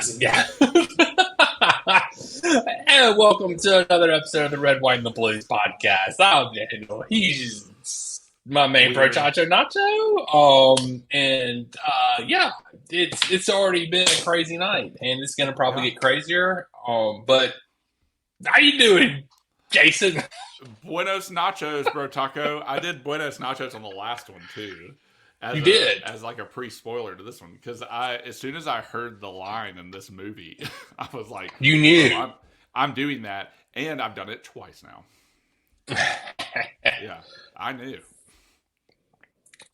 advertising, yeah. And welcome to another episode of the Red, White, and the Blues podcast. I'm Daniel. He's my main pro Weird. Chacho Nacho. Yeah, it's already been a crazy night, and it's gonna probably Yeah. get crazier. But how you doing, Jason? Buenos nachos, bro taco. I did buenos nachos on the last one too. You did. As like a pre-spoiler to this one, because as soon as I heard the line in this movie, I was like, You knew. "Oh, I'm doing that," and I've done it twice now. Yeah, I knew.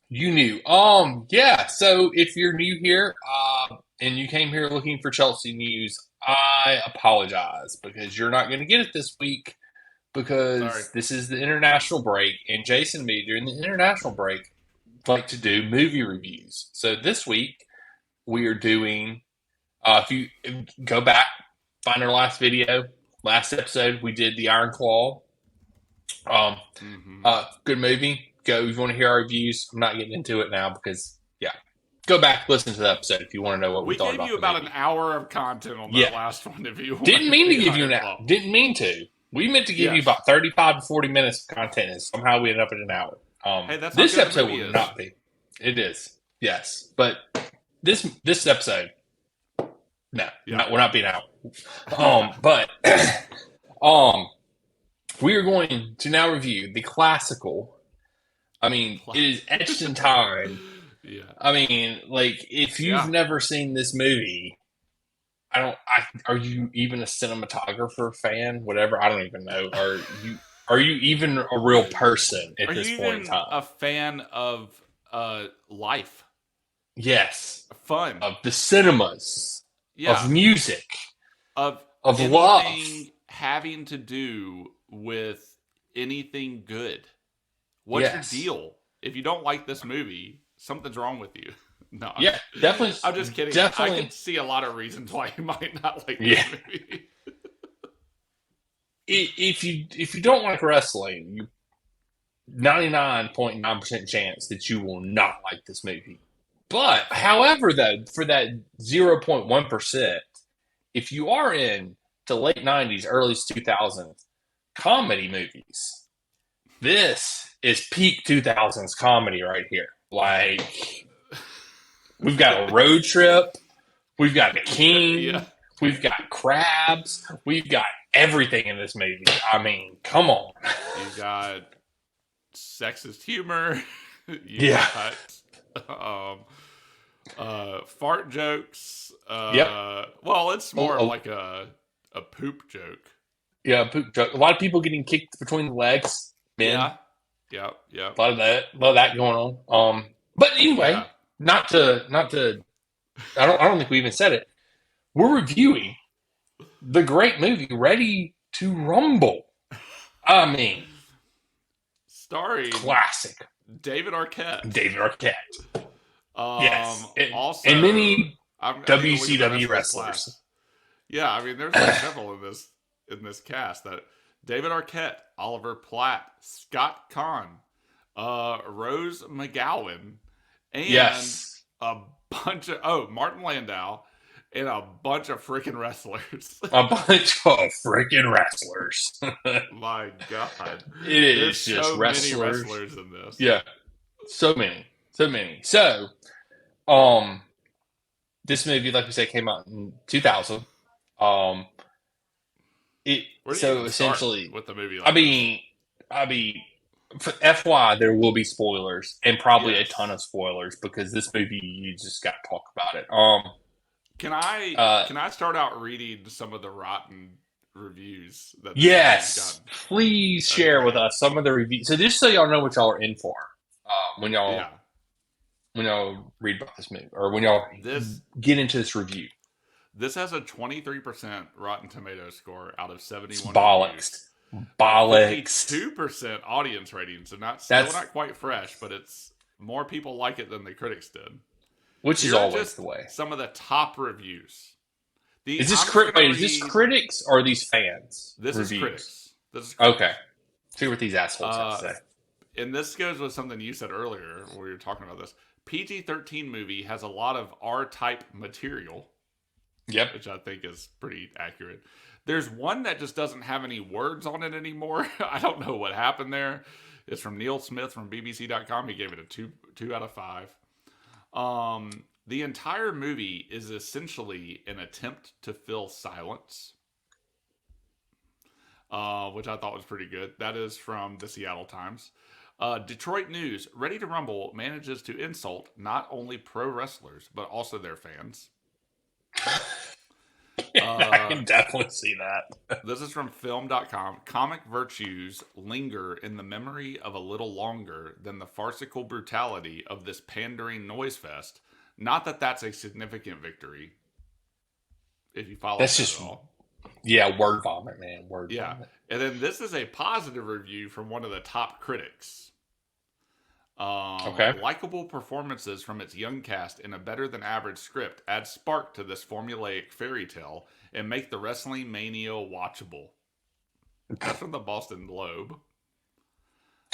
You knew. Yeah. So if you're new here, and you came here looking for Chelsea news, I apologize because you're not going to get it this week because Sorry. this is the international break, and Jason and me during the international break like to do movie reviews. So this week we are doing. If you go back, find our last video, last episode, we did the Iron Claw. Good movie. Go if you want to hear our reviews. I'm not getting into it now because go back, listen to the episode if you want to know what we thought gave about you the about movie. an hour of content on that last one. If you Didn't mean to give you an hour. hour. Didn't mean to. We meant to give you about 35 to 40 minutes of content, and somehow we ended up at an hour. Hey, that's this how good episode the movie will is. not be. It is, yes, but this episode, no, we're not being out. But we are going to now review the classical. I mean, it is etched in time. Yeah. I mean, like, if you've never seen this movie, are you even a cinematographer fan? Whatever, I don't even know. Are you even a real person at this point in time? A fan of life? Yes. Fun. Of the cinemas. Yeah. Of music. Of love. Having to do with anything good. What's your deal? If you don't like this movie, something's wrong with you. No. Yeah, definitely. I'm just kidding. Definitely. I can see a lot of reasons why you might not like this movie. If you don't like wrestling, you 99.9% chance that you will not like this movie. But, however, though, for that 0.1%, if you are in the late 90s, early 2000s comedy movies, this is peak 2000s comedy right here. Like, we've got a road trip, we've got the King, we've got crabs, we've got everything in this movie. I mean, come on. You got sexist humor. Got fart jokes. Well, it's more of like a poop joke. Yeah, poop joke. A lot of people getting kicked between the legs. Men. Yeah. A lot of that going on. But anyway, not to. I don't think we even said it. We're reviewing the great movie Ready to Rumble. I mean, starring classic David Arquette. Yes, also and many I'm WCW wrestlers. Class. Yeah, I mean, there's like several in this cast. That David Arquette, Oliver Platt, Scott Conn, Rose McGowan, and a bunch of Martin Landau. And a bunch of freaking wrestlers. My God. There's just so wrestlers. Many wrestlers in this. Yeah. So many. So, this movie, like we said, came out in 2000. Essentially with the movie. I mean, for FY, there will be spoilers and probably a ton of spoilers because this movie, you just got to talk about it. Can I start out reading some of the rotten reviews? Yes, please share with us some of the reviews. So just so y'all know what y'all are in for when y'all read about this movie or when y'all get into this review. This has a 23% Rotten Tomatoes score out of 71. Bollocks. 52% audience rating, so still not quite fresh, but it's more people like it than the critics did. Which is always the way. Some of the top reviews. Is this critics or are these fans? This is critics. Okay. See what these assholes have to say. And this goes with something you said earlier when we were talking about this. PG-13 movie has a lot of R-type material. Yep. which I think is pretty accurate. There's one that just doesn't have any words on it anymore. I don't know what happened there. It's from Neil Smith from BBC.com. He gave it a two out of 5. The entire movie is essentially an attempt to fill silence, which I thought was pretty good. That is from the Seattle Times. Detroit News: Ready to Rumble manages to insult not only pro wrestlers but also their fans. I can definitely see that. This is from film.com. Comic virtues linger in the memory of a little longer than the farcical brutality of this pandering noise fest. Not that that's a significant victory. If you follow That's that just, at all. yeah, word vomit, man. Word Yeah. vomit. And then this is a positive review from one of the top critics. Okay. Likeable performances from its young cast and a better than average script add spark to this formulaic fairy tale and make the wrestling mania watchable. That's from the Boston Globe.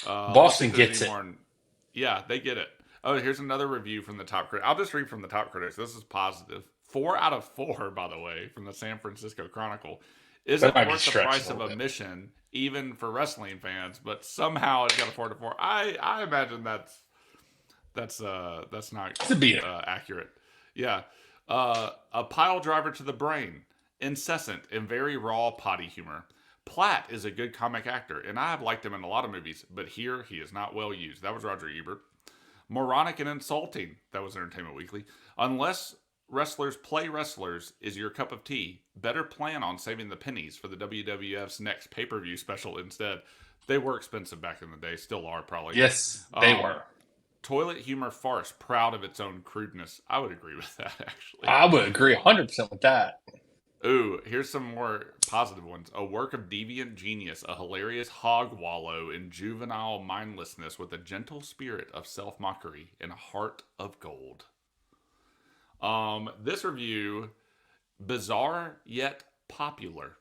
Boston gets it. Yeah, they get it. Oh, here's another review from the top critic. I'll just read from the top critics. This is positive. 4 out of 4, by the way, from the San Francisco Chronicle. Isn't That might be worth the stretched price a of little bit. admission, even for wrestling fans, but somehow it got a 4 to 4. I imagine that's not To be accurate. Yeah. A pile driver to the brain, incessant and very raw potty humor. Platt is a good comic actor, and I have liked him in a lot of movies, but here he is not well used. That was Roger Ebert. Moronic and insulting. That was Entertainment Weekly. Unless wrestlers play wrestlers is your cup of tea, better plan on saving the pennies for the WWF's next pay-per-view special instead. They were expensive back in the day, still are probably. Yes, they were. Toilet humor farce, proud of its own crudeness. I would agree with that, actually. I would agree 100% with that. Ooh, here's some more positive ones. A work of deviant genius, a hilarious hog wallow in juvenile mindlessness with a gentle spirit of self-mockery and a heart of gold. This review, bizarre yet popular.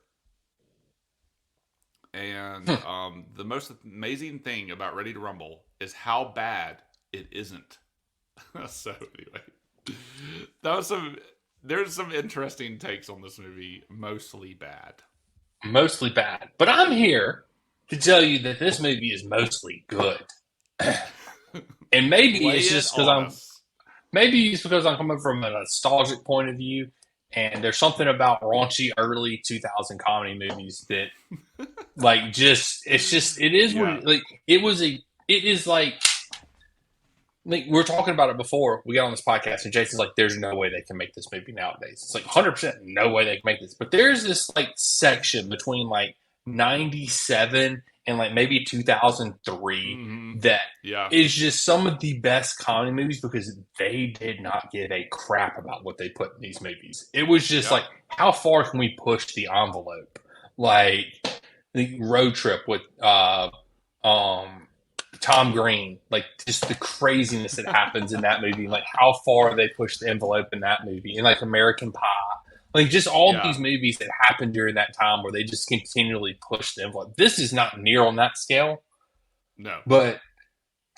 And the most amazing thing about Ready to Rumble is how bad it isn't. So anyway, there's some interesting takes on this movie, mostly bad. Mostly bad. But I'm here to tell you that this movie is mostly good. And maybe it's just because I'm coming from a nostalgic point of view, and there's something about raunchy early 2000 comedy movies that, like, it is like we were talking about it before we got on this podcast, and Jason's like, "There's no way they can make this movie nowadays." It's like 100% no way they can make this. But there's this like section between like 97 and like maybe 2003 that is just some of the best comedy movies because they did not give a crap about what they put in these movies. It was just like, how far can we push the envelope? Like the Road Trip with Tom Green, like just the craziness that happens in that movie, like how far they push the envelope in that movie, and like American Pie. Like, just all these movies that happened during that time where they just continually push the envelope. This is not near on that scale. No. But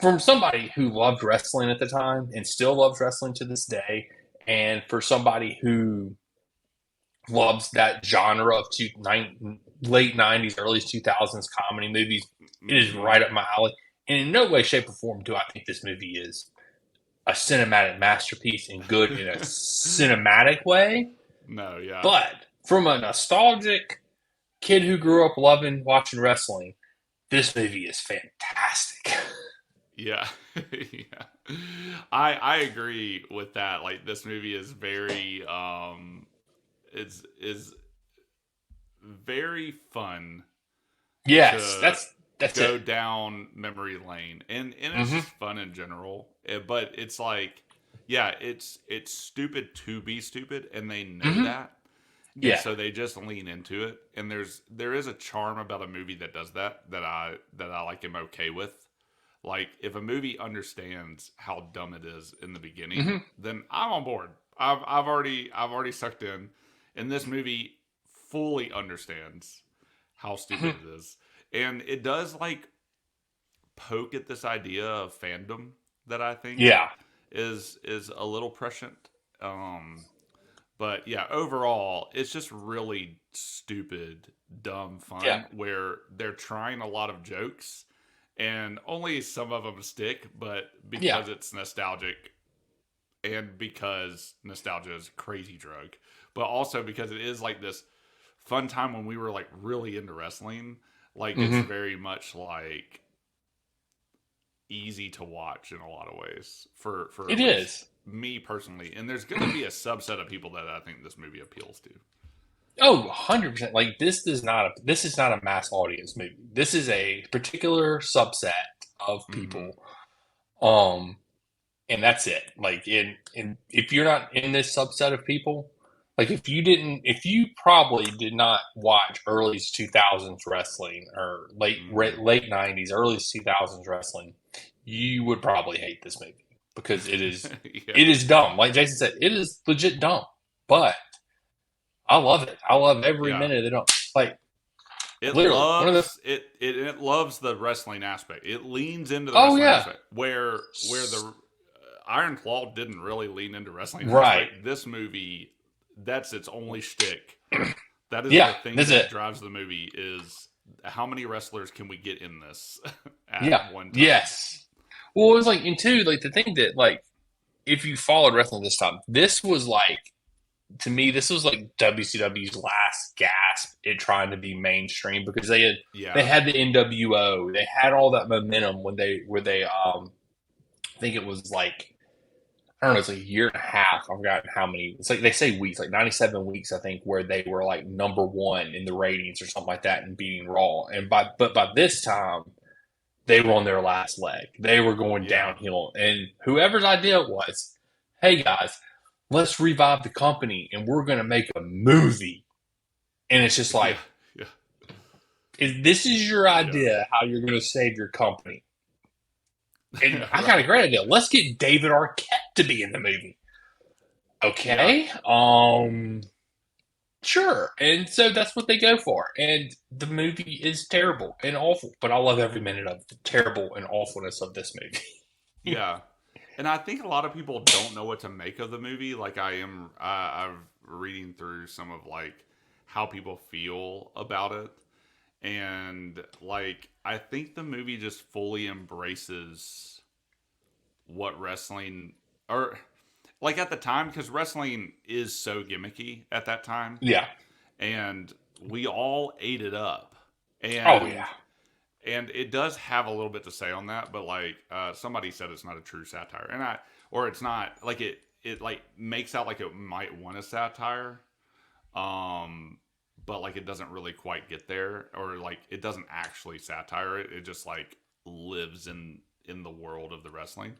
from somebody who loved wrestling at the time and still loves wrestling to this day, and for somebody who loves that genre of late 90s, early 2000s comedy movies, it is right up my alley. And in no way, shape, or form do I think this movie is a cinematic masterpiece and good in a cinematic way. No, yeah. But from a nostalgic kid who grew up watching wrestling, this movie is fantastic. Yeah. Yeah. I agree with that. Like, this movie is very is very fun. Yes, that's go it. Down memory lane. And it's just fun in general. But it's like, yeah, it's stupid to be stupid, and they know that. Yeah. And so they just lean into it. And there is a charm about a movie that does that I like am okay with. Like, if a movie understands how dumb it is in the beginning, then I'm on board. I've already sucked in. And this movie fully understands how stupid it is. And it does, like, poke at this idea of fandom that I think is a little prescient. But yeah, overall, it's just really stupid, dumb Yeah. fun where they're trying a lot of jokes and only some of them stick, but Yeah. because it's nostalgic and because nostalgia is a crazy drug, but also because it is like this fun time when we were like really into wrestling. Like it's Hmm. very much like easy to watch in a lot of ways for It at least is. me personally. And there's going to be a subset of people that I think this movie appeals to. Oh, 100%. Like this is not a mass audience movie. This is a particular subset of Mm-hmm. people. Um, and that's it. Like in if you're not in this subset of people, like if you probably did not watch early 2000s wrestling or Mm-hmm. late 90s, early 2000s wrestling, you would probably hate this movie because Yeah. it is dumb. Like Jason said, it is legit dumb. But I love it. I love every Yeah. minute of it. Like It literally one of the loves it loves the wrestling aspect. It leans into the oh wrestling yeah, aspect where the Iron Claw didn't really lean into wrestling right, aspect. This movie, that's its only shtick. That is yeah, the thing that's it. that drives the movie is how many wrestlers can we get in this at Yeah, one time? yes. Well, it was like, and two, like the thing that like if you followed wrestling this time, this was like to me, this was like WCW's last gasp at trying to be mainstream because they Yeah. had the NWO, they had all that momentum when they I think it was like I don't know, it's like a year and a half. I've forgotten how many. It's like they say weeks, like 97 weeks, I think, where they were like number one in the ratings or something like that and beating Raw. But by this time, they were on their last leg. They were going Yeah. downhill. And whoever's idea it was, hey guys, let's revive the company and we're going to make a movie. And it's just Yeah. like, Yeah. if this is your Yeah. idea how you're going to save your company, and I got a Right. great idea. Let's get David Arquette to be in the movie. Yeah. Okay. Sure. And so that's what they go for. And the movie is terrible and awful, but I love every minute of the terrible and awfulness of this movie. Yeah. And I think a lot of people don't know what to make of the movie. Like I am, I'm reading through some of like how people feel about it, and like I think the movie just fully embraces what wrestling or like at the time because wrestling is so gimmicky at that time, Yeah. and we all ate it up, Oh, yeah. and it does have a little bit to say on that, but like somebody said it's not a true satire, and I or it's not like it like makes out like it might want a satire, um, but like it doesn't really quite get there, or like it doesn't actually satire it. It just like lives in the world of the wrestling,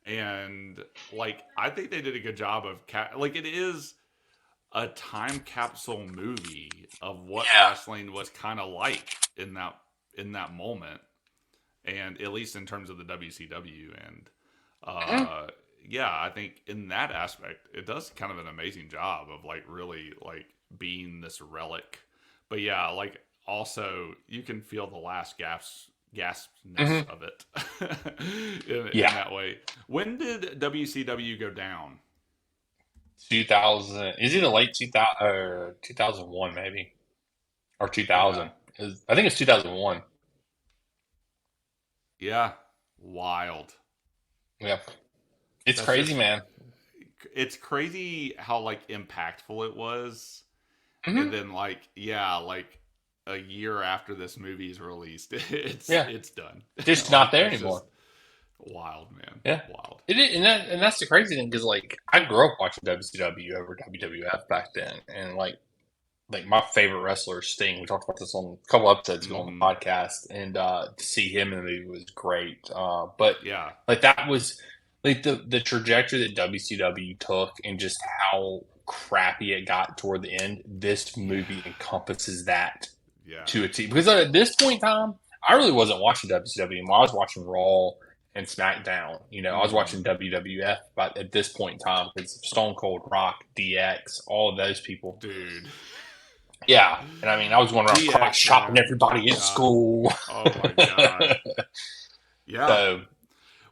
and like I think they did a good job of like it is a time capsule movie of what Yeah. wrestling was kind of like in that moment, and at least in terms of the WCW. And Mhm. uh, yeah, I think in that aspect, it does kind of an amazing job of like really like being this relic. But yeah, like also you can feel the last gaspness Mhm. of it in Yeah. that way. When did WCW go down? 2000. Is it a late 2000 or 2001 maybe? Or Yeah, 2000. I think it's 2001. yeah, wild. Yeah. It's That's crazy, just man. it's crazy how like impactful it was, and Hmm. then like yeah, like a year after this movie's released, Yeah. it's done. Just not Like there that's anymore. just wild, man, Yeah. wild. And that's the crazy thing because like I grew up watching WCW over WWF back then, and like my favorite wrestler is Sting. We talked about this on a couple episodes ago on the Hmm. podcast, and to see him in the movie was great. But Yeah, like that was like the trajectory that WCW took, and just how crappy it got toward the end. This yeah, movie encompasses that yeah. to a T. Because at this point in time, I really wasn't watching WCW anymore. I was watching Raw and SmackDown. You know, I was Hmm. watching WWF, but at this point in time, because Stone Cold, Rock, DX, all of those people. Dude. Yeah, and I mean, I was going around cross DX, shopping man. My everybody at God. school. Oh my God. Yeah. So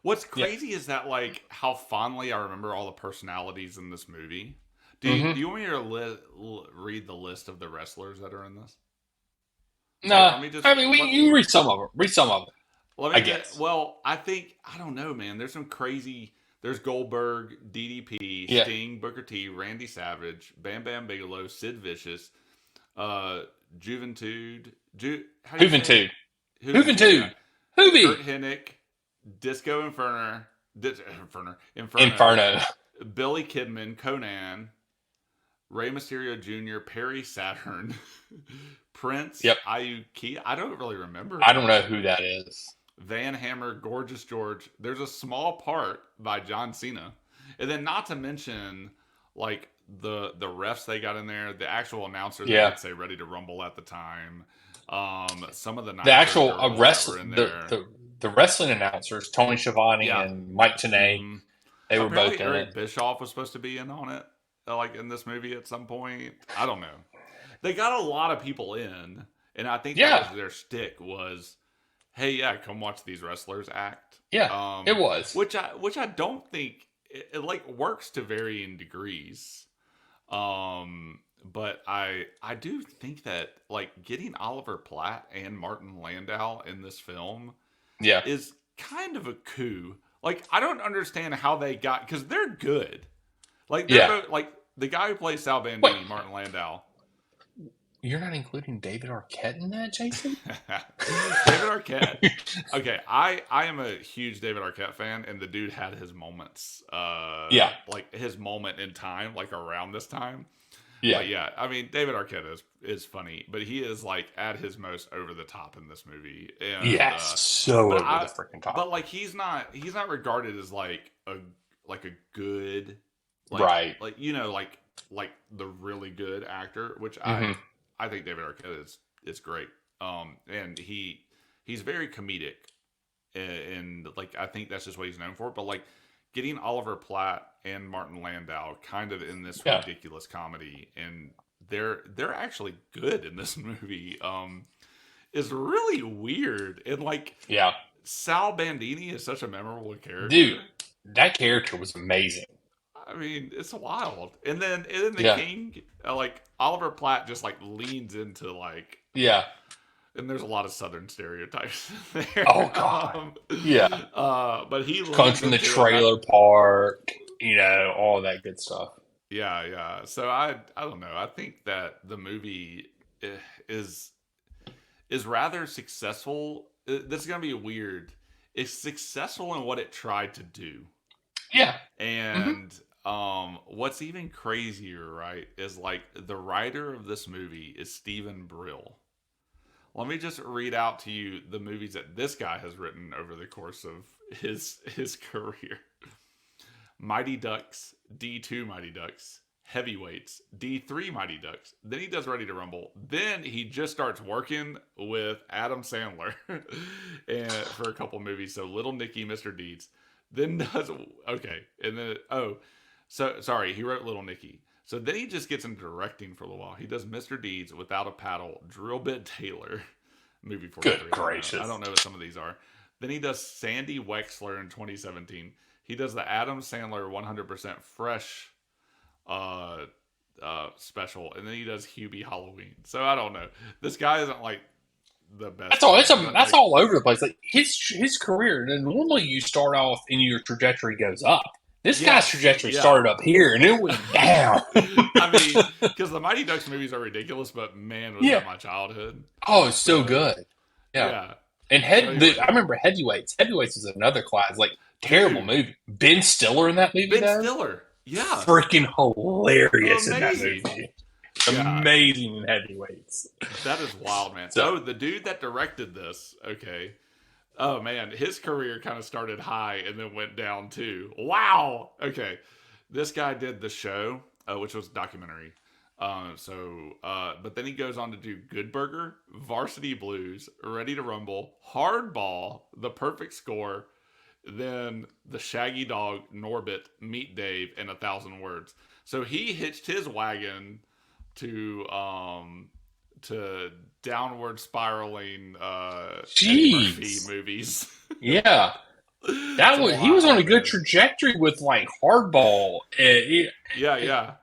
What's yeah, crazy is that like how fondly I remember all the personalities in this movie. Do you want me to read the list of the wrestlers that are in this? Like, No, I mean, you read some of them. Read some of them. Let I me just, guess. well, I don't know, man. There's some crazy. There's Goldberg, DDP, Yeah. Sting, Booker T, Randy Savage, Bam Bam Bigelow, Sid Vicious, uh, Juventude, how do you say Juventude. it? Juventude. Yeah. Hoovy. Kurt Hennig, Disco Inferno, Inferno. Billy Kidman, Conan, Rey Mysterio Jr., Perry Saturn, Prince, Yep. Ayuki. I don't really remember. I don't know who that is. Van Hammer, Gorgeous George. There's a small part by John Cena, and then not to mention like the refs they got in there, the actual announcer that would say "Ready to Rumble" at the time. Some of the actual wrestling the wrestling announcers, Tony Schiavone and Mike Tenay, they were both in Eric it. Bischoff was supposed to be in on it, like in this movie at some point. I don't know. They got a lot of people in, and I think that was their stick was, hey, yeah, come watch these wrestlers act. Yeah, it was. Which I don't think it like works to varying degrees. But I do think that like getting Oliver Platt and Martin Landau in this film is kind of a coup. Like I don't understand how they got, because they're good. Like they're both, like the guy who plays Sal Bandini, Martin Landau. You're not including David Arquette in that, Jason? David Arquette. Okay, I am a huge David Arquette fan, and the dude had his moments. Like his moment in time, like around this time. Yeah. But yeah, I mean, David Arquette is funny, but he is like at his most over the top in this movie. And, so over the freaking top. But like he's not regarded as like a good, like, like you know, like the really good actor, which I think David Arquette is great. And he's very comedic, and like I think that's just what he's known for. But like getting Oliver Platt and Martin Landau kind of in this ridiculous comedy, and they're actually good in this movie, is really weird. And like Sal Bandini is such a memorable character. Dude, that character was amazing. I mean, it's wild. And then the King, like Oliver Platt just like leans into like and there's a lot of Southern stereotypes there. Oh God, but he comes from the trailer park, you know, all that good stuff. Yeah. So I don't know. I think that the movie is rather successful. This is gonna be weird. It's successful in what it tried to do. Yeah, and. What's even crazier, right, is like the writer of this movie is Stephen Brill. Let me just read out to you the movies that this guy has written over the course of his career. Mighty Ducks, D2 Mighty Ducks, Heavyweights, D3 Mighty Ducks. Then he does Ready to Rumble. Then he just starts working with Adam Sandler and for a couple movies. So Little Nicky, Mr. Deeds. Then does and then So, sorry, he wrote Little Nicky. So then he just gets into directing for a little while. He does Mr. Deeds, Without a Paddle, Drill Bit Taylor, movie 43. Good gracious. I don't know what some of these are. Then he does Sandy Wexler in 2017. He does the Adam Sandler 100% Fresh special. And then he does Hubie Halloween. So I don't know. This guy isn't like the best. That's all over the place. Like his career, and normally you start off and your trajectory goes up. This guy's trajectory started up here and it went down. I mean, because the Mighty Ducks movies are ridiculous, but man, was that my childhood. Oh, it's so good. Yeah. And I remember Heavyweights. Heavyweights is another class, like terrible movie. Ben Stiller in that movie. Ben Stiller. Yeah. Freaking hilarious in that movie. Amazing in Heavyweights. That is wild, man. So the dude that directed this, oh man, his career kind of started high and then went down too. Wow. Okay, this guy did The Show, which was a documentary. But then he goes on to do Good Burger, Varsity Blues, Ready to Rumble, Hardball, The Perfect Score, then The Shaggy Dog, Norbit, Meet Dave, and 1,000 Words. So he hitched his wagon to downward spiraling Eddie Murphy movies. Yeah. He was on a good trajectory with like Hardball. Yeah.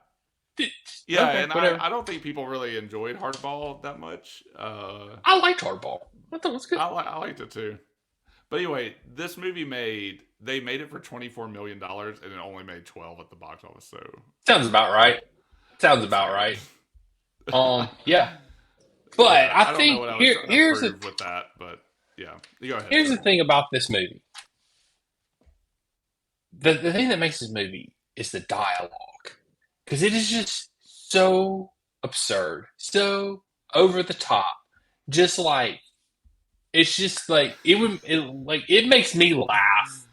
Yeah, Okay, and whatever. I don't think people really enjoyed Hardball that much. I liked Hardball. I thought it was good. I liked it too. But anyway, this movie they made it for $24 million and it only made 12 at the box office. So Sounds about right. Sounds that's about not right. good. Yeah. But Yeah, I I don't know think what I was trying to here's the prove with that, but yeah, you go ahead, here's the sir. thing about this movie. The thing that makes this movie is the dialogue. Because it is just so absurd, so over the top. Just like it's just like it makes me laugh,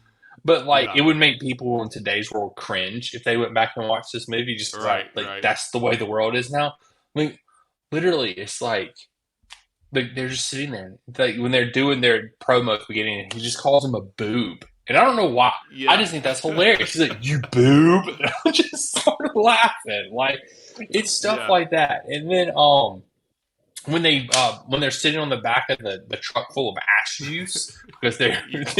but like Yeah, it would make people in today's world cringe if they went back and watched this movie just because right, like right. that's the way the world is now. I mean, literally, it's like they're just sitting there. Like when they're doing their promo at the beginning, he just calls him a boob. And I don't know why. I Yeah. just think that's hilarious. He's like, "You boob," and I just started laughing. Like it's stuff Yeah. like that. And then when they're sitting on the back of the truck full of ash juice because they're Yeah.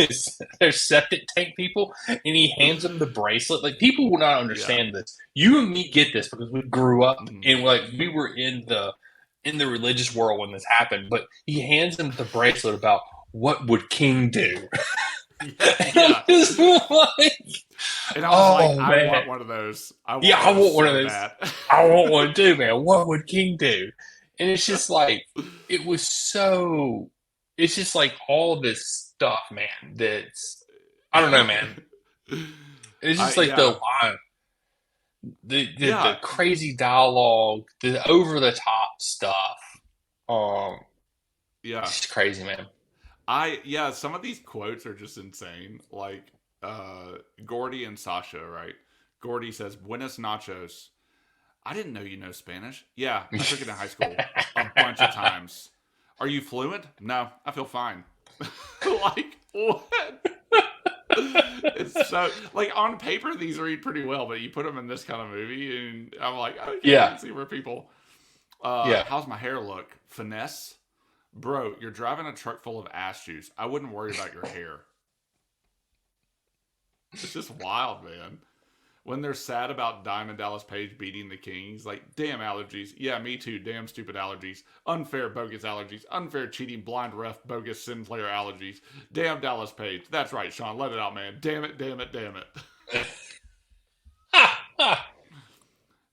they're septic tank people, and he hands them the bracelet. Like people will not Yeah. understand this. You and me get this because we grew up Mhm. and like we were in the religious world when this happened. But he hands them the bracelet about what would King do. And I'm Yeah. just like, And I was like, oh I man, want one of those. I yeah, want one I of those want one of so those. bad. I want one too, man. What would King do? And it's just like it was so. It's just like all this stuff, man. That's I don't know, man. It's just like the Yeah. line, the Yeah. crazy dialogue, the over the top stuff. Um, Yeah. it's just crazy, man. Yeah, some of these quotes are just insane. Like Gordy and Sasha, right? Gordy says, Buenos nachos. I didn't know you know Spanish. Yeah, I took it in high school a bunch of times. Are you fluent? No, I feel fine. Like, what? It's so, like, on paper, these read pretty well, but you put them in this kind of movie, and I'm like, okay, I Yeah, can see where people. yeah. How's my hair look? Finesse? Bro, you're driving a truck full of ass juice. I wouldn't worry about your hair. It's just wild, man. When they're sad about Diamond Dallas Page beating the Kings, like, damn allergies. Yeah, me too. Damn stupid allergies. Unfair, bogus allergies. Unfair, cheating, blind ref, bogus, sin player allergies. Damn Dallas Page. That's right, Sean. Let it out, man. Damn it, damn it, damn it.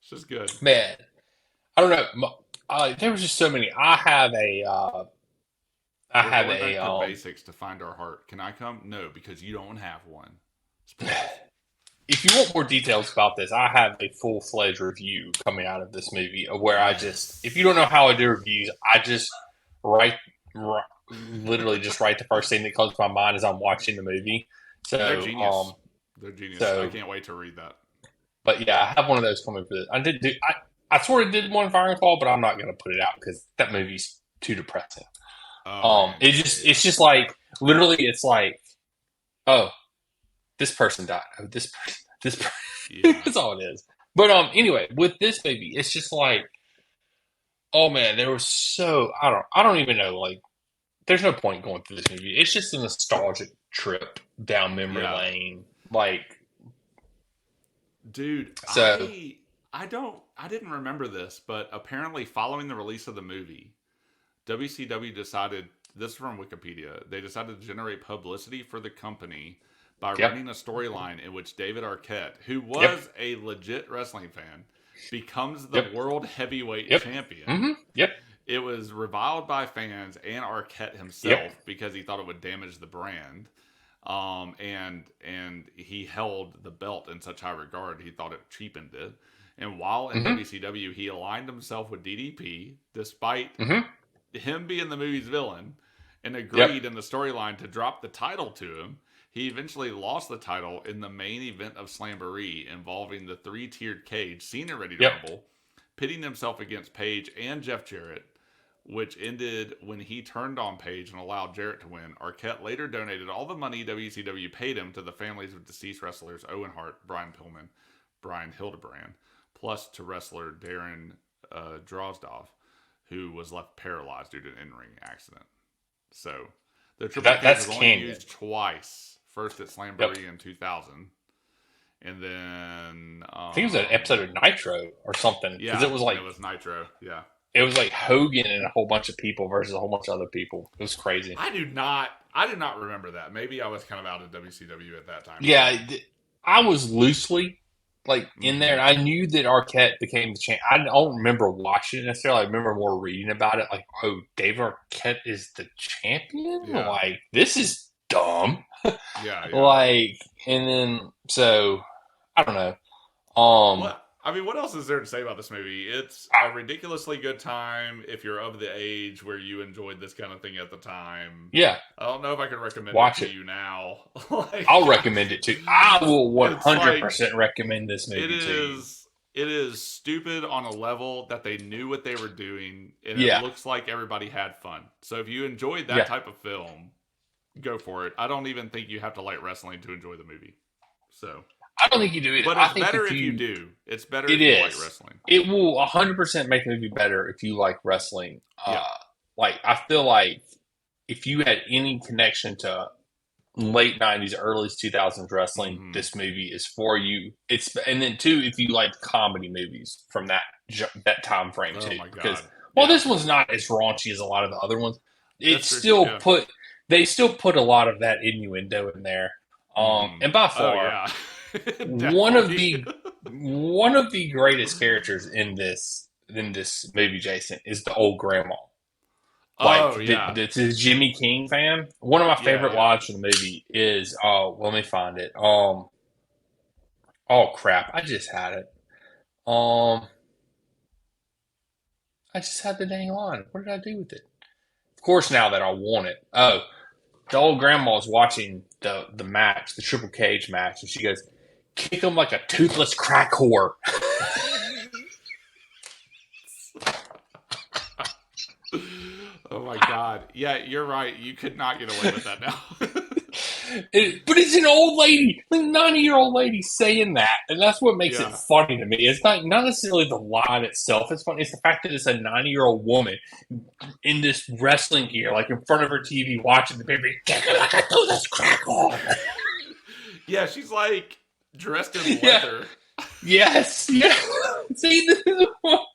It's just good. Man, I don't know. There was just so many. I We're have going a back to basics to find our heart. Can I come? No, because you don't have one. Spoilers. if you want more details about this, I have a full fledged review coming out of this movie where if you don't know how I do reviews, I just write, literally just write the first thing that comes to my mind as I'm watching the movie. They're So, genius. They're genius. I so, can't wait to read that. but yeah, I have one of those coming for this. I sort of did one Fire and Fall, but I'm not going to put it out because that movie's too depressing. Oh man, It's just like literally, it's like, oh, this person died. Oh, this person. yeah. That's all it is. But anyway, with this movie, it's just like, oh man, there was so I don't even know. Like, there's no point going through this movie. It's just a nostalgic trip down memory Yeah. lane. Like, Dude, so I didn't remember this, but apparently following the release of the movie, WCW decided, this is from Wikipedia, they decided to generate publicity for the company by yep, running a storyline in which David Arquette, who yep, was a legit wrestling fan, becomes the yep, world heavyweight yep, champion. yep, It was reviled by fans and Arquette yep, himself because he thought it would damage the brand. And he held the belt in such high regard he thought it cheapened it. And while in mm-hmm, WCW, he aligned himself with DDP despite mm-hmm, him being the movie's villain, and yep, agreed in the storyline to drop the title to him. He eventually lost the title in the main event of Slamboree involving the three-tiered cage Cena Ready yep, Rumble, pitting himself against Page and Jeff Jarrett, which ended when he turned on Page and allowed Jarrett to win. Arquette later donated all the money WCW paid him to the families of deceased wrestlers Owen Hart, Brian Pillman, Brian Hildebrand, plus to wrestler Darren Drozdov, who was left paralyzed due to an in-ring accident. So the triple cage that's was only canon. used twice. First at Yep, Slamboree in 2000, and then I think it was an episode of Nitro or something because yeah, it was like it was Nitro. Yeah, Hogan and a whole bunch of people versus a whole bunch of other people. It was crazy. I do not remember that. Maybe I was kind of out of WCW at that time. Yeah, I was loosely like in there, and I knew that Arquette became the champ. I don't remember watching it necessarily. I remember more reading about it. Like, oh, Dave Arquette is the champion. Yeah. Like, this is dumb. Yeah. Like, and then so I don't know. What else is there to say about this movie? It's a ridiculously good time if you're of the age where you enjoyed this kind of thing at the time. Yeah. I don't know if I could recommend Watch it to you now. I'll recommend it to you. I will 100% recommend this movie to you. It is stupid on a level that they knew what they were doing, and it looks like everybody had fun. So if you enjoyed that type of film, go for it. I don't even think you have to like wrestling to enjoy the movie. So I don't think you do either. But it's better if you do. It's better if you like wrestling. It will 100% make the movie better if you like wrestling. Like, I feel like if you had any connection to late 90s, early 2000s wrestling, this movie is for you. And then, too, if you like comedy movies from that time frame, too. Because, this one's not as raunchy as a lot of the other ones. They still put a lot of that innuendo in there. And by far... one of the greatest characters in this movie, Jason, is the old grandma. The Jimmy King fan. One of my favorite lines from the movie is let me find it. Oh crap! I just had it. I just had the dang line. What did I do with it? Of course, now that I want it. Oh, the old grandma's watching the match, the Triple Cage match, and she goes, "Kick him like a toothless crack whore." Oh my God. Yeah, you're right. You could not get away with that now. But it's an old lady, like 90-year-old lady saying that. And that's what makes it funny to me. It's not necessarily the line itself. It's funny. It's the fact that it's a 90-year-old woman in this wrestling gear, like in front of her TV, watching the baby, kick him like a toothless crack whore. Yeah, she's like dressed in leather. Yes. Yeah. See, this is what...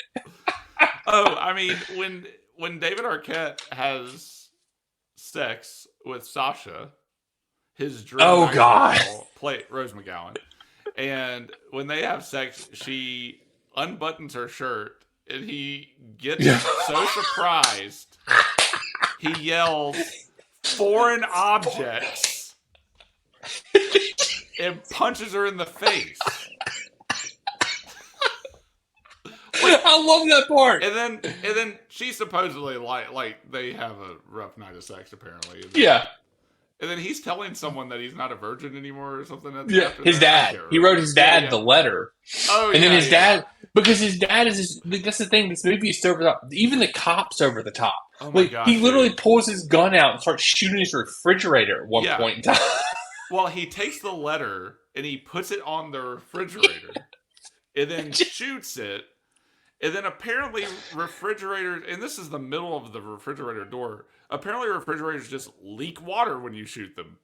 Oh, I mean, when David Arquette has sex with Sasha, his dream play Rose McGowan, and when they have sex, she unbuttons her shirt, and he gets so surprised, he yells, "Foreign objects," and punches her in the face. I love that part. And then she supposedly like they have a rough night of sex apparently. And then he's telling someone that he's not a virgin anymore or something. His dad. He wrote his dad the letter. Oh, and then his dad, because his dad is that's the thing. This movie is so over the top. Even the cop's over the top. Oh my God, he literally pulls his gun out and starts shooting his refrigerator at one point in time. Well, he takes the letter and he puts it on the refrigerator, and then shoots it. And then apparently refrigerators, and this is the middle of the refrigerator door, apparently refrigerators just leak water when you shoot them.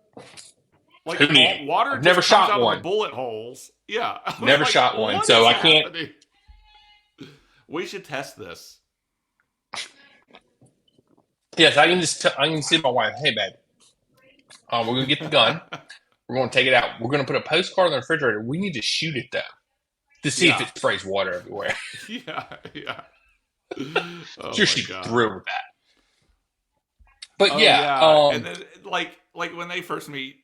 Like water just never shot comes out one. of the bullet holes. Yeah. Never shot one, so I can't. We should test this. Yes, I can see my wife, "Hey, babe, we're going to get the gun. We're going to take it out. We're going to put a postcard on the refrigerator. We need to shoot it, though. To see if it sprays water everywhere." Yeah. Sure, she's thrilled with that. But and then like when they first meet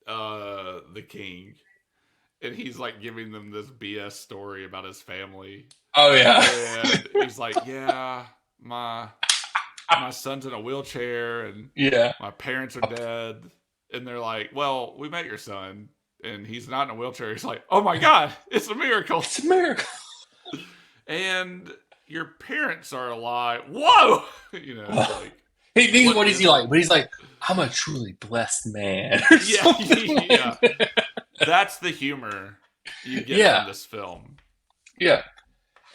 the king, and he's like giving them this BS story about his family. Oh yeah, and he's like, "Yeah, my son's in a wheelchair, and my parents are dead." And they're like, "Well, we met your son. And he's not in a wheelchair." He's like, "Oh my God, it's a miracle. It's a miracle." And your parents are alive. Whoa! Like, what is he like? But he's like, "I'm a truly blessed man." Yeah. That's the humor you get from this film. Yeah.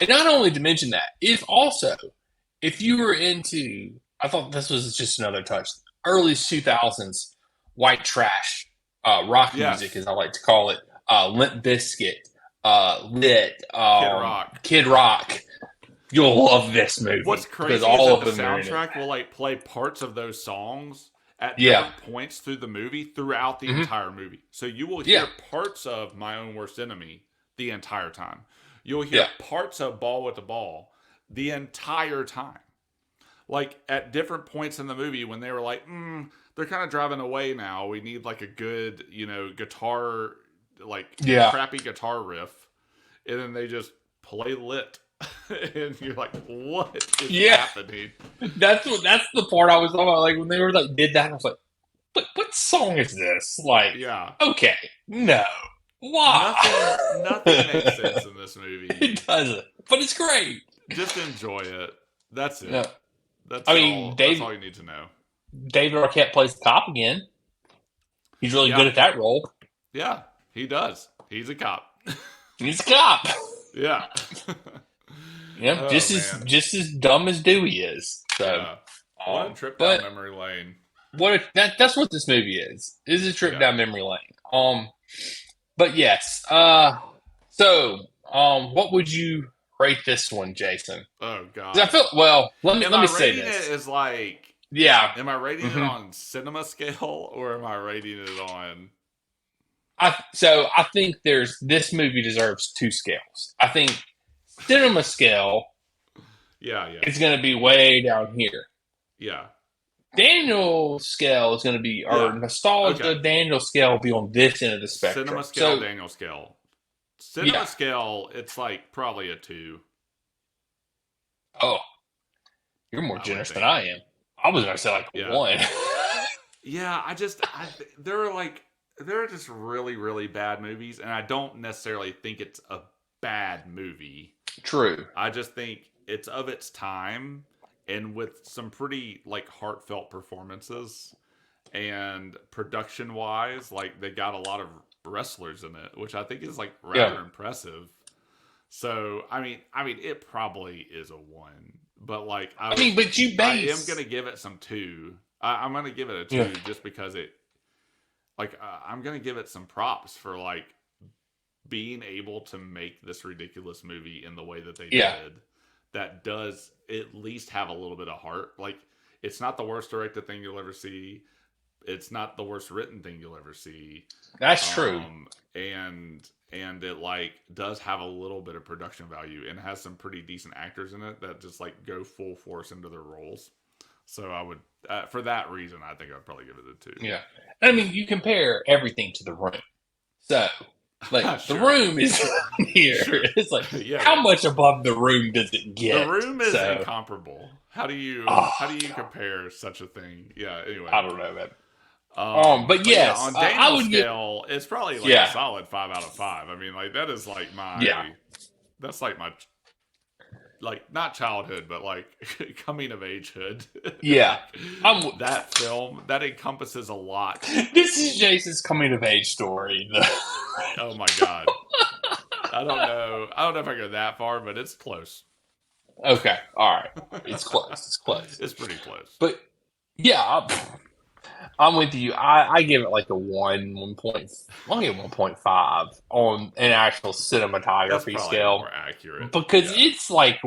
And not only to mention that, if you were into, I thought this was just another touch, early 2000s white trash rock music, as I like to call it. Limp Bizkit, Lit, Rock. Kid Rock. You'll love this movie. What's because crazy all is of that the them are in it. soundtrack will like play parts of those songs at Yeah. different points through the movie throughout the entire movie. So you will hear parts of My Own Worst Enemy the entire time. You'll hear parts of Ball with the Ball the entire time. Like at different points in the movie when they were like, they're kind of driving away now. We need like a good, guitar, like crappy guitar riff. And then they just play Lit. And you're like, what is happening? That's the part I was talking about. Like when they were like did that, I was like, what song is this? Like, okay, no, why? Nothing makes sense in this movie. It doesn't, but it's great. Just enjoy it. That's it. Yeah. That's all you need to know. David Arquette plays the cop again. He's really good at that role. Yeah, he does. He's a cop. He's a cop. Yeah. Just as dumb as Dewey is. So, what a trip down memory lane. That's what this movie is. It is a trip down memory lane. But yes. So, what would you rate this one, Jason? Oh God. I feel let me say this. It is like, am I rating it on cinema scale or am I rating it on? I think this movie deserves two scales. I think cinema scale is going to be way down here. Yeah. Daniel scale is going to be, or nostalgia Daniel scale will be on this end of the spectrum. Cinema scale, Daniel scale. Cinema scale, it's like probably a 2. Oh, you're more generous than I am. I was going to say like 1. Yeah, there are just really, really bad movies, and I don't necessarily think it's a bad movie. True. I just think it's of its time, and with some pretty like heartfelt performances, and production-wise, like they got a lot of wrestlers in it, which I think is like rather impressive. So I mean, it probably is a 1, but like I am gonna give it some 2. I'm gonna give it a 2 just because it. Like, I'm going to give it some props for, like, being able to make this ridiculous movie in the way that they did. That does at least have a little bit of heart. Like, it's not the worst directed thing you'll ever see. It's not the worst written thing you'll ever see. That's true. And it, like, does have a little bit of production value and has some pretty decent actors in it that just, like, go full force into their roles. So I would, for that reason, I think I'd probably give it a 2. Yeah. I mean, you compare everything to The Room. So, like, The Room is here. Sure. It's like, how much above The Room does it get? The Room is incomparable. How do you compare such a thing? Yeah, anyway. I don't know, man. But yes, on Daniel's scale, it's probably like a solid 5 out of 5. I mean, like, that is like that's like my... Like, not childhood, but like coming of agehood. Yeah. That film, that encompasses a lot. This is Jason's coming of age story. Oh my God. I don't know if I go that far, but it's close. Okay. All right. It's close. It's close. It's pretty close. But yeah, I'm with you. I give it like a 1 point. I'll give 1.5 on an actual cinematography scale. More accurate because it's like,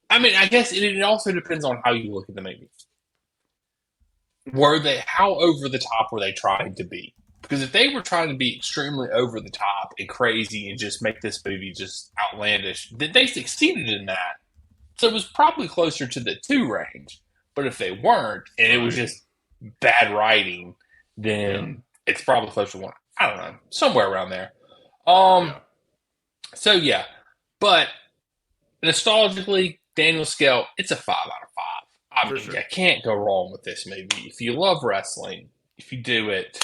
I mean, I guess it also depends on how you look at the movie. How over the top were they trying to be? Because if they were trying to be extremely over the top and crazy and just make this movie just outlandish, then they succeeded in that. So it was probably closer to the 2 range. But if they weren't, and it was just bad writing, then it's probably closer to 1. I don't know, somewhere around there. So yeah, but nostalgically, Daniel scale, it's a 5 out of 5. I mean, I can't go wrong with this movie. If you love wrestling, if you do it,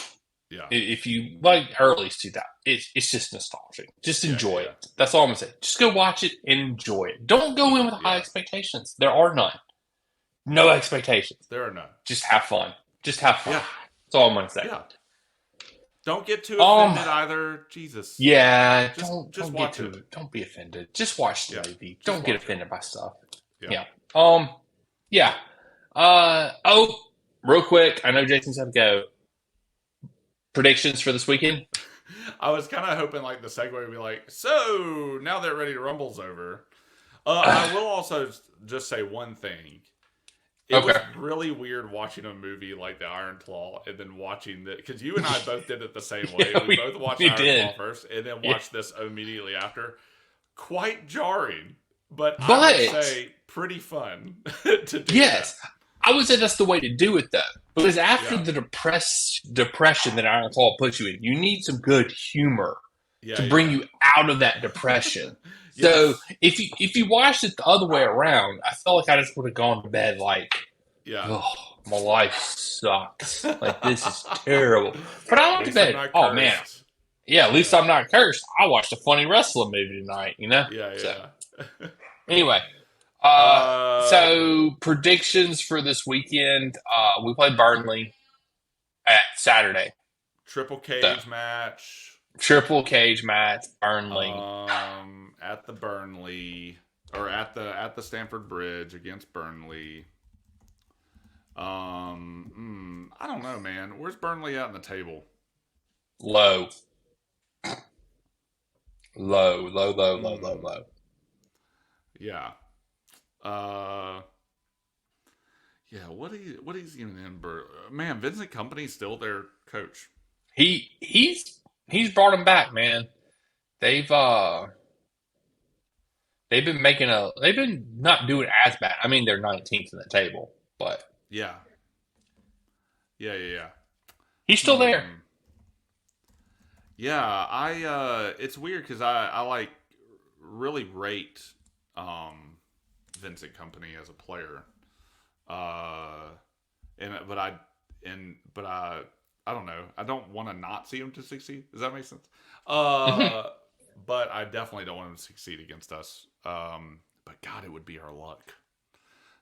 if you like early 2000s, it's just nostalgic. Just enjoy it. That's all I'm gonna say. Just go watch it and enjoy it. Don't go in with high expectations. There are none. No expectations. There are none. Just have fun. Just have fun. Yeah. That's all I'm going to say. Yeah. Don't get too offended either. Jesus. Yeah. Just watch it. Don't be offended. Just watch the movie. Don't get offended by stuff. Yeah. Yeah. Real quick. I know Jason's had to go. Predictions for this weekend? I was kind of hoping like the segue would be like, so now that Ready to Rumble's over. I will also just say one thing. It was Okay. really weird watching a movie like The Iron Claw and then watching that, because you and I both did it the same way. Yeah, We both watched we Iron did. Claw first and then Yeah. watched this immediately after. Quite jarring, but I would But say pretty fun to do that. yes, I would say that's the way to do it though. Because after Yeah, the depression that Iron Claw puts you in, you need some good humor yeah, to bring yeah. you out of that depression. So Yes, if you watched it the other way around, I felt like I just would have gone to bed like, yeah. oh, my life sucks. Like this is terrible. But I At went to least I'm bed. not Oh man, cursed. yeah. At least Yeah, I'm not cursed. I watched a funny wrestling movie tonight. yeah, So yeah. anyway, uh, so predictions for this weekend. We play Burnley at Saturday. Triple So cage match. triple cage match, Burnley. At the Burnley or at the Stamford Bridge against Burnley. I don't know, man. Where's Burnley at in the table? Low, low, low, low, low, low, Hmm. low. Yeah. Uh. Yeah. What is even in Man, Vincent Company's still their coach. He's brought him back, man. They've uh they've been not doing as bad. I mean, they're 19th in the table, but Yeah. Yeah. Yeah. Yeah. he's still there. Hmm. Yeah. It's weird because I like really rate um Vincent Company as a player. Uh. And but I don't know. I don't want to not see him to succeed. Does that make sense? Mhm. Uh, but I definitely don't want him to succeed against us. But God, it would be our luck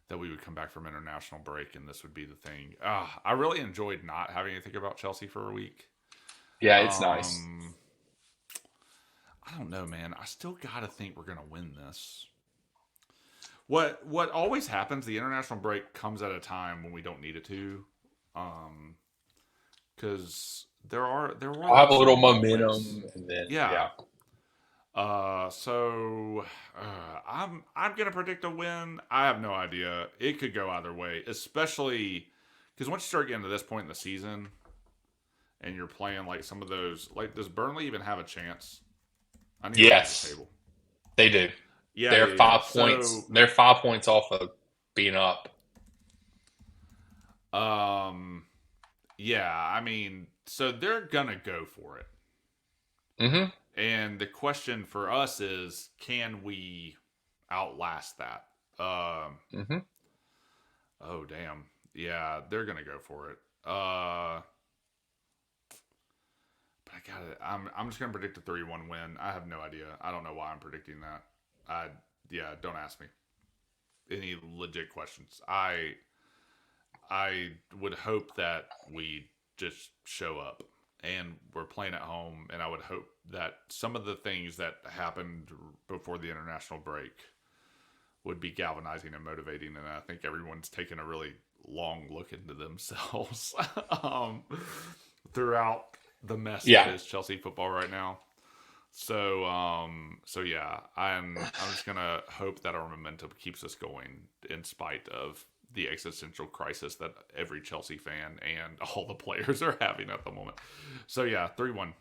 that we would come back from international break and this would be the thing. I really enjoyed not having to think about Chelsea for a week. Yeah, it's nice. Um, I don't know, man. I still gotta think we're gonna win this. What always happens? The international break comes at a time when we don't need it to. Um, because there were I'll have like a little some moments. momentum, and then Yeah. yeah, So I'm gonna predict a win. I have no idea. It could go either way, especially because once you start getting to this point in the season, and you're playing like some of those, like does Burnley even have a chance? I need to look at the yes, table. they do. Yeah, They're yeah, yeah. 5 points. They're 5 points off of being up. Um, yeah. I mean, so they're gonna go for it. Hmm. And the question for us is, can we outlast that? Hmm. Oh damn, yeah, they're gonna go for it. But I got it. I'm just gonna predict a 3-1 win. I have no idea. I don't know why I'm predicting that. I Yeah, don't ask me any legit questions. I would hope that we just show up and we're playing at home, and I would hope that some of the things that happened before the international break would be galvanizing and motivating, and I think everyone's taken a really long look into themselves um, throughout the mess that Yeah, is Chelsea football right now. So yeah, I'm just gonna hope that our momentum keeps us going in spite of the existential crisis that every Chelsea fan and all the players are having at the moment. So yeah, 3-1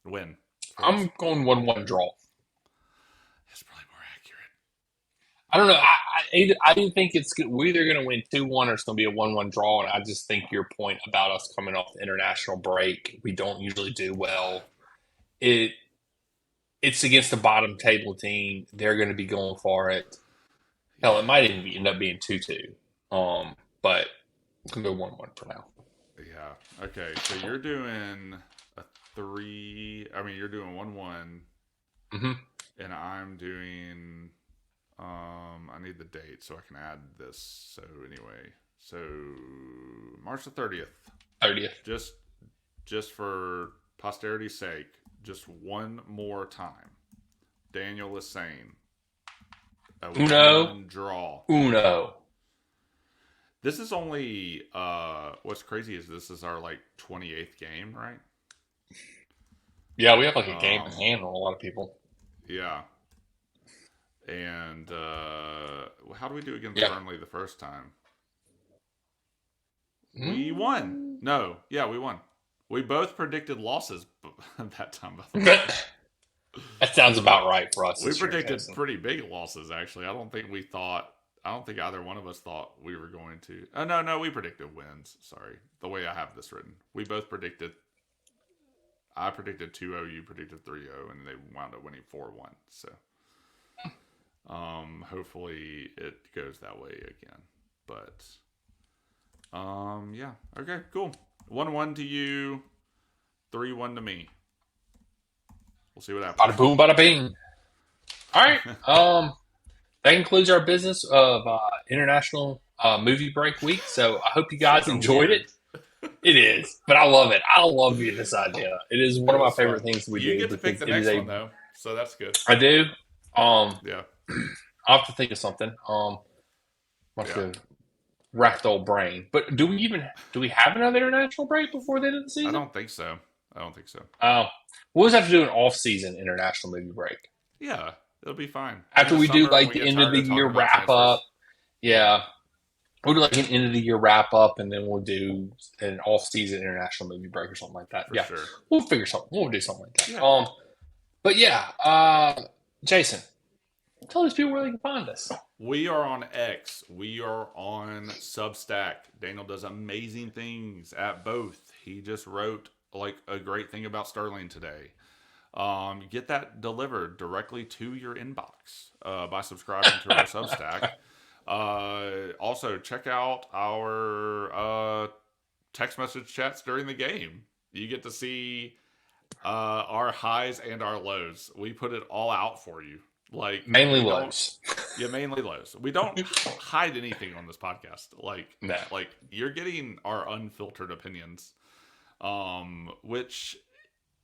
win for us. I'm going 1-1 draw. It's probably more accurate. I don't know. I do think it's good. We're either going to win 2-1 or it's going to be a 1-1 draw. And I just think your point about us coming off the international break, we don't usually do well. It it's against the bottom table team. They're going to be going for it. Hell, it might even end up being 2-2. But it's going to go 1-1 for now. Yeah. Okay. So you're doing a three. I mean, you're doing 1-1, Hmm. and I'm doing. I need the date so I can add this. So anyway, so March the 30th. 30th. Just for posterity's sake, just one more time. Daniel is saying a Uno, 1-1 draw. uno. This is only what's crazy is this is our like 28th game, right? Yeah, we have like a game in hand on a lot of people. Yeah. And how do we do against Yeah. Burnley the first time? We won. No, yeah, we won. We both predicted losses that time. By the way, That sounds about right for us we this year, predicted Jason. pretty big losses. Actually, I don't think we thought. I don't think either one of us thought we were going to. Oh no, we predicted wins. Sorry, the way I have this written, we both predicted. I predicted 2-0, you predicted 3-0, and they wound up winning 4-1. So, hopefully it goes that way again. But, yeah, okay, cool. 1-1 to you, 3-1 to me. We'll see what happens. Bada boom, bada bing. All right. That concludes our business of International Movie Break Week. So I hope you guys enjoyed it. It is, but I love it. I love this idea. It is one of my favorite things we do. You get to pick the next one though, so that's good. I do. Yeah. I'll have to think of something. Racked old brain. But do we have another international break before the end of the season? I don't think so. We'll just have to do an off-season international movie break. Yeah, it'll be fine. After we do like the end of the year wrap up. Yeah. We'll do like an end of the year wrap up, and then we'll do an off-season international movie break or something like that. For sure. We'll figure something. We'll do something like that. Yeah. But yeah, Jason, tell these people where they can find us. We are on X. We are on Substack. Daniel does amazing things at both. He just wrote like a great thing about Sterling today. Get that delivered directly to your inbox by subscribing to our Substack. Also, check out our text message chats during the game. You get to see our highs and our lows. We put it all out for you. Like mainly lows. Yeah, mainly lows. We don't hide anything on this podcast. No. Like you're getting our unfiltered opinions, which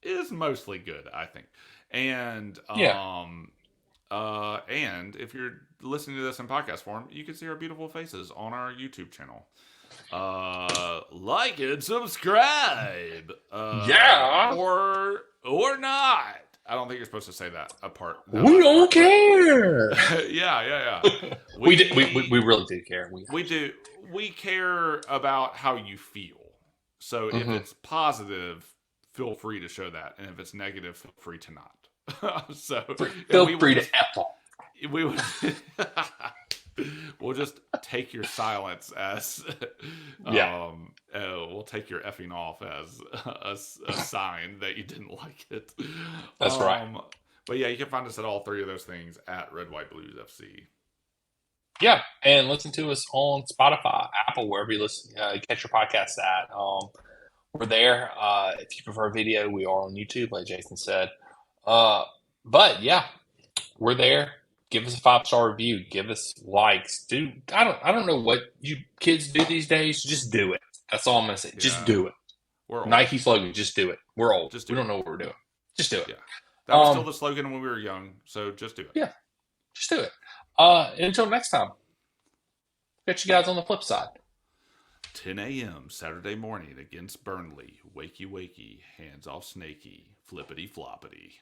is mostly good, I think. And and if you're listening to this in podcast form, you can see our beautiful faces on our YouTube channel. Like and subscribe. Or not. I don't think you're supposed to say that apart. We don't care. Yeah. We really do care. We do. We care about how you feel. So if it's positive, feel free to show that, and if it's negative, feel free to not. So feel free to F off. We would. We'll just take your silence as we'll take your effing off as a sign that you didn't like it. That's right. But yeah, you can find us at all three of those things at Red White Blues FC. Yeah, and listen to us on Spotify, Apple, wherever you listen, catch your podcasts at. We're there. If you prefer video, we are on YouTube, like Jason said. But yeah, we're there. Give us a 5-star review. Give us likes. Dude, I don't know what you kids do these days. Just do it. That's all I'm gonna say. Yeah. Just do it. We're old. Nike slogan. Just do it. We're old. We don't know what we're doing. Just do it. Yeah. That was still the slogan when we were young. So just do it. Yeah. Just do it. Until next time. Catch you guys on the flip side. 10 a.m. Saturday morning against Burnley. Wakey, wakey. Hands off snaky. Flippity floppity.